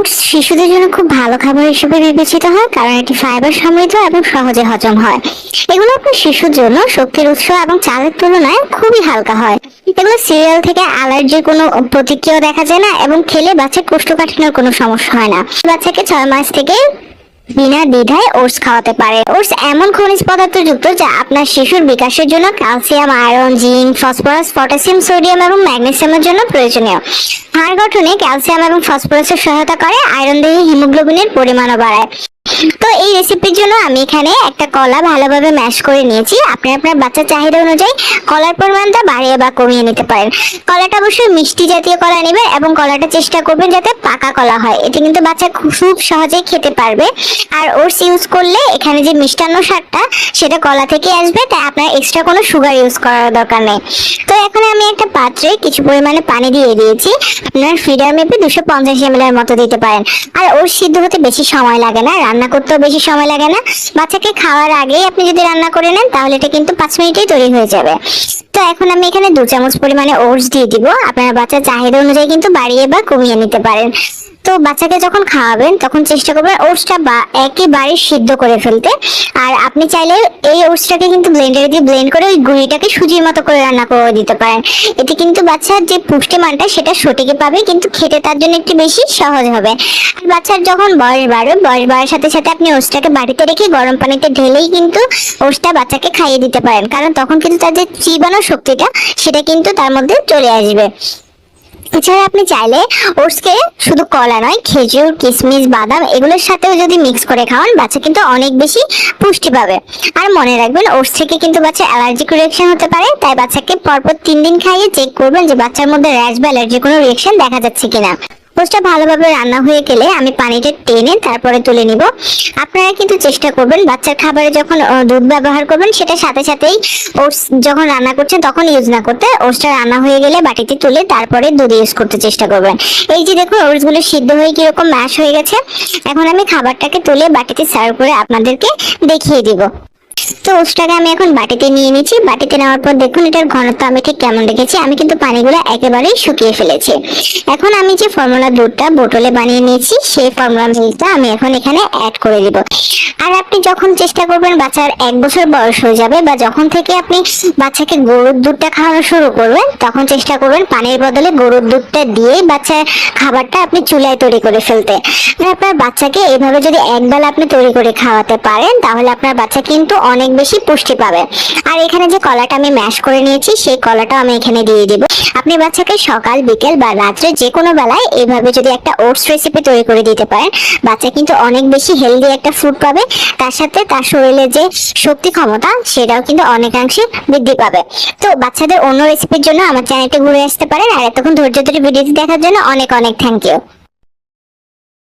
Oats শিশুদের জন্য খুব ভালো খাবার হিসেবে বিবেচিত হয়, কারণ এটি ফাইবার সমৃদ্ধ এবং সহজে হজম হয়। এগুলো আপনার শিশুর জন্য শক্তির উৎস এবং চালের তুলনায় খুবই হালকা হয়। এগুলো সিরিয়াল থেকে অ্যালার্জির কোনো প্রতিক্রিয়া দেখা যায় না এবং খেলে বাচ্চার কোষ্ঠকাঠিন্যের কোনো সমস্যা হয় না। বাচ্চাকে 6 মাস থেকে বিনা দ্বিধায় ওটস খাওয়াতে পারে। ওটস এমন খনিজ পদার্থ যুক্ত যা আপনার শিশুর বিকাশের জন্য calcium, iron, zinc, phosphorus, potassium, sodium এবং ম্যাগনেসিয়ামের জন্য প্রয়োজনীয়। হাড় গঠনে ক্যালসিয়াম এবং ফসফরাসের সহায়তা করে, আয়রন দেহে হিমোগ্লোবিনের পরিমাণও বাড়ায়। তো এই রেসিপির জন্য আমি এখানে একটা কলা ভালোভাবে ম্যাশ করে নিয়েছি। আপনি আপনার বাচ্চার চাহিদা অনুযায়ী কলার পরিমাণটা বাড়িয়ে বা কমিয়ে নিতে পারেন। কলাটা অবশ্যই মিষ্টি জাতীয় কলা নেবেন এবং কলাটা চেষ্টা করবেন যাতে পাকা কলা হয়, এটি কিন্তু বাচ্চা খুব সহজেই খেতে পারবে। আর ওটস ইউজ করলে এখানে যে মিষ্টান্ন স্বাদটা সেটা কলা থেকে আসবে, তাই আপনার এক্সট্রা কোনো সুগার ইউজ করার দরকার নেই। তো এখন আমি একটা পাত্রে কিছু পরিমাণে পানি দিয়ে দিয়েছি। আপনার ফিডার মেপে 250 ml এর মতো দিতে পারেন। আর ওটস সিদ্ধ হতে বেশি সময় লাগে না, রান্না করতেও বেশি সময় লাগে না। বাচ্চাকে খাওয়ার আগেই আপনি যদি রান্না করে নেন তাহলে এটা কিন্তু 5 মিনিটেই তৈরি হয়ে যাবে। তো এখন আমি এখানে 2 চামচ পরিমাণে ওটস দিয়ে দিব। আপনারা বাচ্চার চাহিদা অনুযায়ী কিন্তু বাড়িয়ে বা কমিয়ে নিতে পারেন। তো বাচ্চাকে যখন খাওয়াবেন তখন চেষ্টা করবেন ওটসটা একেবারে সিদ্ধ করে ফেলতে। আর আপনি চাইলে এই ওটসটাকে কিন্তু ব্লেন্ডারে দিয়ে ব্লেন্ড করে ওই গুঁড়িটাকে সুজির মতো করে রান্না করে দিতে পারেন। এতে কিন্তু বাচ্চার যে পুষ্টিমানটা সেটা সঠিকই পাবে, কিন্তু খেতে তার জন্য একটু বেশি সহজ হবে। আর বাচ্চার যখন বয়স বাড়ার সাথে সাথে আপনি ওটসটাকে বাড়িতে রেখে গরম পানিতে ঢেলেই কিন্তু ওটসটা বাচ্চাকে খাইয়ে দিতে পারেন, কারণ তখন কিন্তু তার যে চিবানোর শক্তিটা সেটা কিন্তু তার মধ্যে চলে আসবে। এছাড়া আপনি চাইলে ওটসকে শুধু কলা নয়, খেজুর, কিশমিশ, বাদাম এগুলোর সাথেও যদি মিক্স করে খাওয়ান বাচ্চা কিন্তু অনেক বেশি পুষ্টি পাবে। আর মনে রাখবেন ওটস থেকে কিন্তু বাচ্চা অ্যালার্জিক রিঅ্যাকশন হতে পারে, তাই বাচ্চাকে পরপর 3 দিন খাইয়ে চেক করবেন যে বাচ্চার মধ্যে র্যাশ বা অ্যালার্জির কোনো রিঅ্যাকশন দেখা যাচ্ছে কিনা। ওটসটা ভালোভাবে রান্না হয়ে গেলে আমি পানিটা টেনে তারপরে তুলে নিব। আপনারা কিন্তু চেষ্টা করবেন বাচ্চার খাবারে যখন দুধ ব্যবহার করবেন সেটা সাথে সাথেই ওটস যখন রান্না করছেন তখন ইউজ না করতে, ওটসটা রান্না হয়ে গেলে বাটিতে তুলে তারপরে দুধ ইউজ করতে চেষ্টা করবেন। এই যে দেখুন ওটসগুলো সিদ্ধ হয়ে কিরকম ম্যাশ হয়ে গেছে। এখন আমি খাবারটাকে তুলে বাটিতে সার্ভ করে আপনাদেরকে দেখিয়ে দিব। তো ওটসটাকে আমি এখন বাটিতে নিয়ে নিচ্ছি। বাটিতে নেওয়ার পর দেখুন এটার ঘনত্ব আমি ঠিক কেমন রেখেছি। আমি কিন্তু পানিগুলো একেবারেই শুকিয়ে ফেলেছি। এখন আমি যে ফর্মুলা দুধটা বোতলে বানিয়ে নিয়েছি সেই ফর্মুলা মিল্কটা আমি এখন এখানে অ্যাড করে দিব। আর আপনি যখন চেষ্টা করবেন বাচ্চার 1 বছর বয়স হয়ে যাবে বা যখন থেকে আপনি বাচ্চাকে গরুর দুধটা খাওয়ানো শুরু করবেন তখন চেষ্টা করবেন পানির বদলে গরুর দুধটা দিয়েই বাচ্চার খাবারটা আপনি চুলায় তৈরি করে ফেলতে। মানে আপনার বাচ্চাকে এইভাবে যদি একবেলা আপনি তৈরি করে খাওয়াতে পারেন তাহলে আপনার বাচ্চা কিন্তু অনেক বেশি পুষ্টি পাবে। আর এখানে যে কলাটা আমি ম্যাশ করে নিয়েছি সেই কলাটাও আমি এখানে দিয়ে দিব। আপনি বাচ্চাকে সকাল, বিকেল বা রাত্রে যে কোনো বেলায় এইভাবে যদি একটা ওটস রেসিপি তৈরি করে দিতে পারেন বাচ্চা কিন্তু অনেক বেশি হেলদি একটা ফুড পাবে। তার সাথে তার শরীরে যে শক্তি ক্ষমতা সেটাও কিন্তু অনেকাংশে বৃদ্ধি পাবে। তো বাচ্চাদের অন্য রেসিপির জন্য আমার চ্যানেলটি ঘুরে আসতে পারেন। আর এতক্ষণ ধৈর্য ধরে ভিডিওটি দেখার জন্য অনেক অনেক থ্যাংক ইউ।